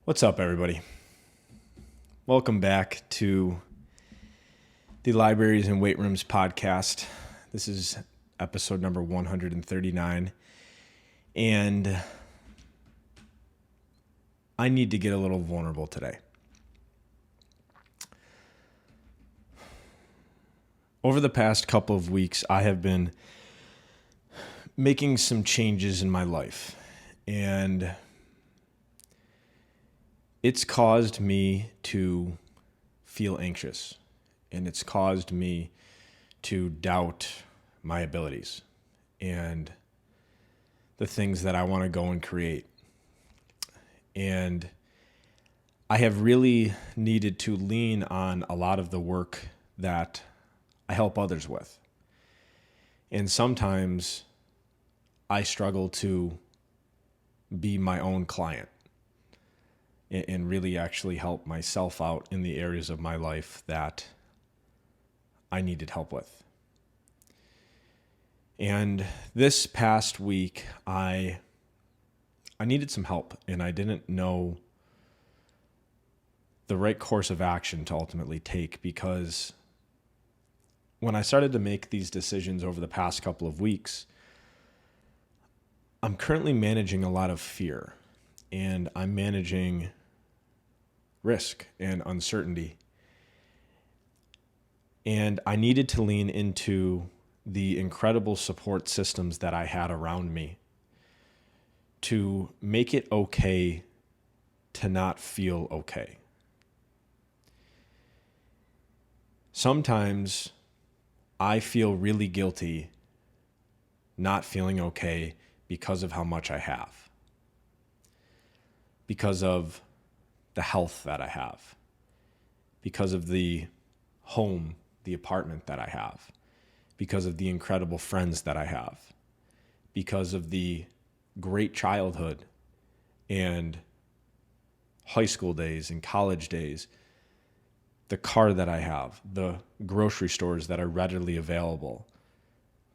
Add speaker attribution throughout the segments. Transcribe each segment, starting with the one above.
Speaker 1: What's up, everybody? Welcome back to the Libraries and Weight Rooms podcast. This is episode number 139, and I need to get a little vulnerable today. Over the past couple of weeks, I have been making some changes in my life, and it's caused me to feel anxious, and it's caused me to doubt my abilities and the things that I want to go and create. And I have really needed to lean on a lot of the work that I help others with. And sometimes I struggle to be my own client and really actually help myself out in the areas of my life that I needed help with. And this past week, I needed some help, and I didn't know the right course of action to ultimately take, because when I started to make these decisions over the past couple of weeks, I'm currently managing a lot of fear, and I'm managing risk and uncertainty. And I needed to lean into the incredible support systems that I had around me to make it okay to not feel okay. Sometimes I feel really guilty not feeling okay because of how much I have, because of the health that I have, because of the home, the apartment that I have, because of the incredible friends that I have, because of the great childhood and high school days and college days, the car that I have, the grocery stores that are readily available,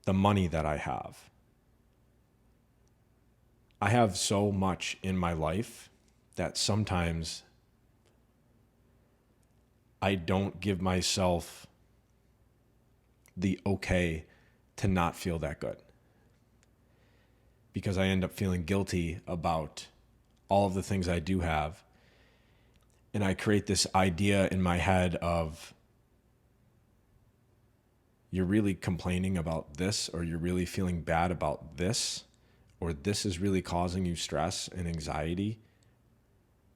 Speaker 1: the money that I have. I have so much in my life that sometimes I don't give myself the okay to not feel that good, because I end up feeling guilty about all of the things I do have. And I create this idea in my head of, you're really complaining about this, or you're really feeling bad about this, or this is really causing you stress and anxiety,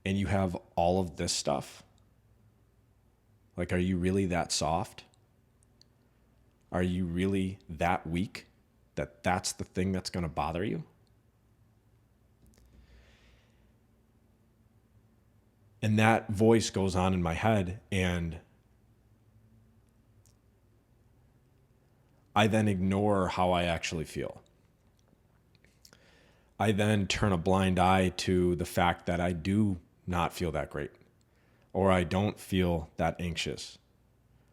Speaker 1: and you have all of this stuff. Like, are you really that soft? Are you really that weak that that's the thing that's going to bother you? And that voice goes on in my head, and I then ignore how I actually feel. I then turn a blind eye to the fact that I do not feel that great, or I don't feel that anxious,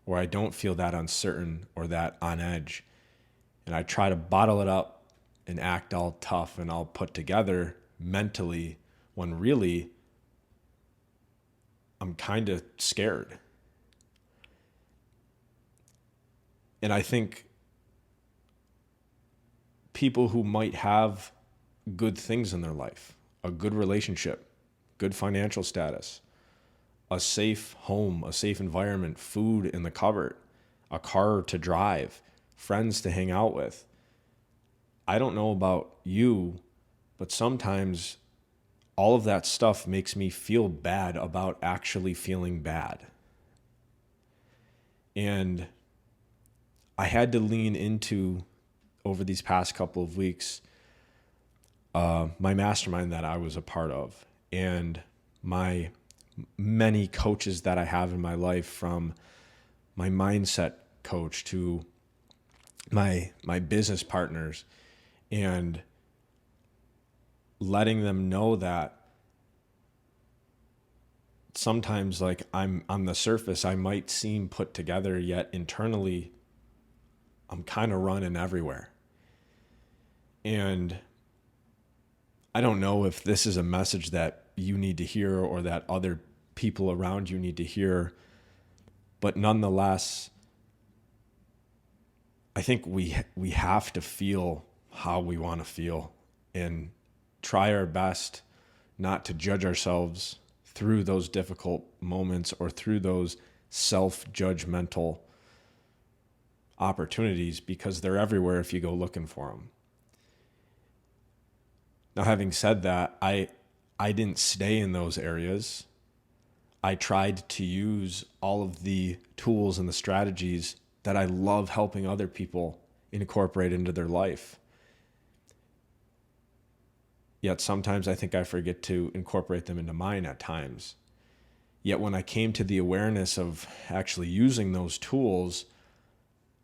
Speaker 1: or I don't feel that uncertain or that on edge. And I try to bottle it up and act all tough and all put together mentally, when really I'm kind of scared. And I think people who might have good things in their life, a good relationship, good financial status, a safe home, a safe environment, food in the cupboard, a car to drive, friends to hang out with. I don't know about you, but sometimes all of that stuff makes me feel bad about actually feeling bad. And I had to lean into, over these past couple of weeks, my mastermind that I was a part of, and my many coaches that I have in my life, from my mindset coach to my business partners, and letting them know that sometimes, like, I'm on the surface, I might seem put together, yet internally I'm kind of running everywhere. And I don't know if this is a message that you need to hear or that other people around you need to hear. But nonetheless, I think we have to feel how we want to feel and try our best not to judge ourselves through those difficult moments or through those self-judgmental opportunities, because they're everywhere if you go looking for them. Now, having said that, I didn't stay in those areas. I tried to use all of the tools and the strategies that I love helping other people incorporate into their life. Yet sometimes I think I forget to incorporate them into mine at times. Yet when I came to the awareness of actually using those tools,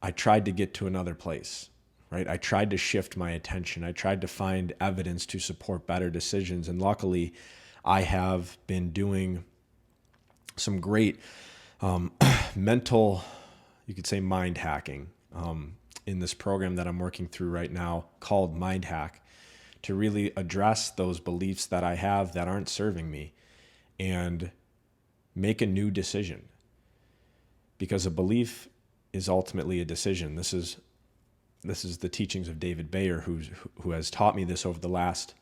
Speaker 1: I tried to get to another place, right? I tried to shift my attention. I tried to find evidence to support better decisions. And luckily, I have been doing some great mental, you could say mind hacking, in this program that I'm working through right now called Mind Hack, to really address those beliefs that I have that aren't serving me and make a new decision. Because a belief is ultimately a decision. This is the teachings of David Bayer, who has taught me this over the last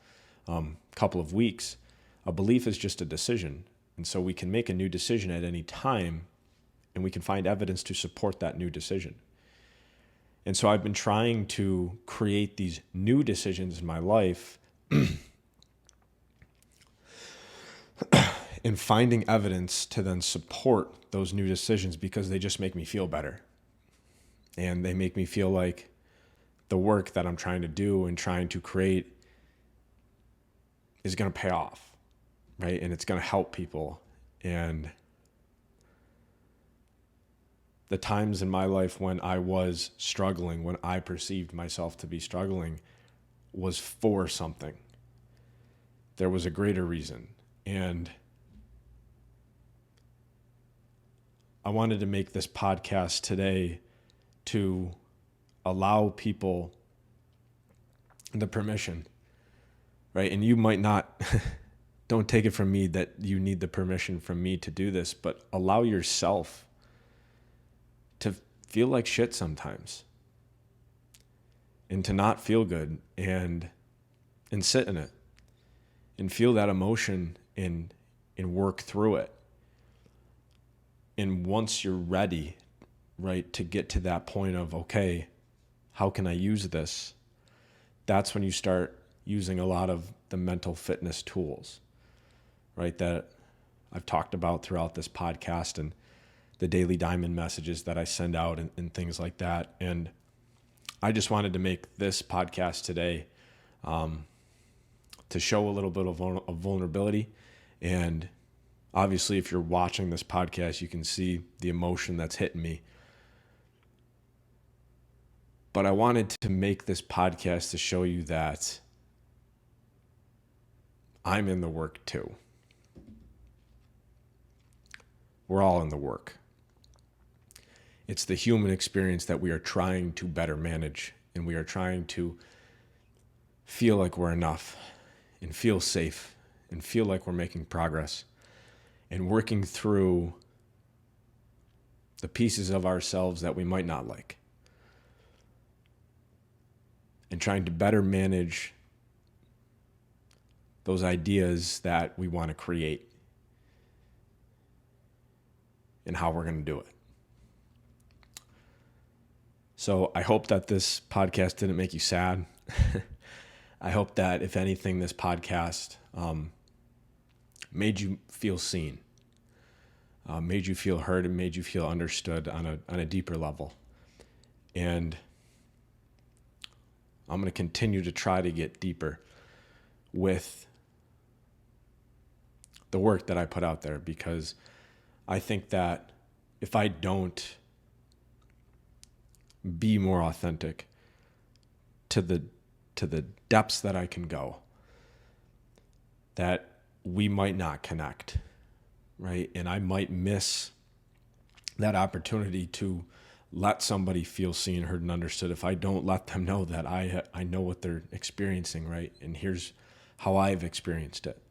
Speaker 1: couple of weeks. A belief is just a decision. And so we can make a new decision at any time, and we can find evidence to support that new decision. And so I've been trying to create these new decisions in my life and finding evidence to then support those new decisions, because they just make me feel better. And they make me feel like the work that I'm trying to do and trying to create is going to pay off, right? And it's going to help people. And the times in my life when I was struggling, when I perceived myself to be struggling, was for something. There was a greater reason. And I wanted to make this podcast today to allow people the permission, right? And you might not, don't take it from me that you need the permission from me to do this, but allow yourself to feel like shit sometimes and to not feel good, and sit in it and feel that emotion and work through it. And once you're ready, right, to get to that point of, okay, how can I use this? That's when you start using a lot of the mental fitness tools, right, that I've talked about throughout this podcast, and the daily diamond messages that I send out and things like that. And I just wanted to make this podcast today to show a little bit of vulnerability. And obviously, if you're watching this podcast, you can see the emotion that's hitting me. But I wanted to make this podcast to show you that I'm in the work too. We're all in the work. It's the human experience that we are trying to better manage, and we are trying to feel like we're enough and feel safe and feel like we're making progress and working through the pieces of ourselves that we might not like, and trying to better manage those ideas that we want to create and how we're going to do it. So I hope that this podcast didn't make you sad. I hope that, if anything, this podcast made you feel seen, made you feel heard, and made you feel understood on a deeper level. And I'm going to continue to try to get deeper with the work that I put out there, because I think that if I don't be more authentic to the depths that I can go, that we might not connect, right? And I might miss that opportunity to let somebody feel seen, heard, and understood if I don't let them know that I know what they're experiencing, right? And here's how I've experienced it.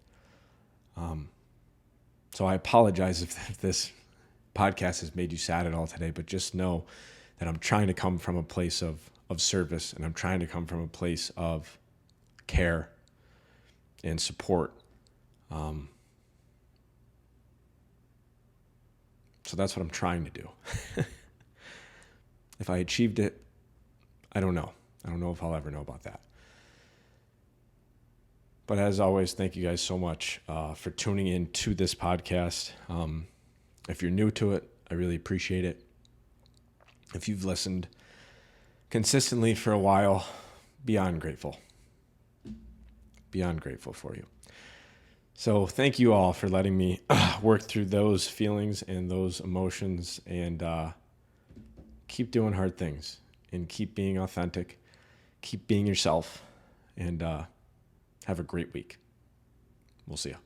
Speaker 1: So I apologize if this podcast has made you sad at all today, but just know that I'm trying to come from a place of service, and I'm trying to come from a place of care and support. So that's what I'm trying to do. If I achieved it, I don't know. I don't know if I'll ever know about that. But as always, thank you guys so much for tuning in to this podcast. If you're new to it, I really appreciate it. If you've listened consistently for a while, beyond grateful. Beyond grateful for you. So thank you all for letting me work through those feelings and those emotions, and keep doing hard things and keep being authentic, keep being yourself, and have a great week. We'll see you.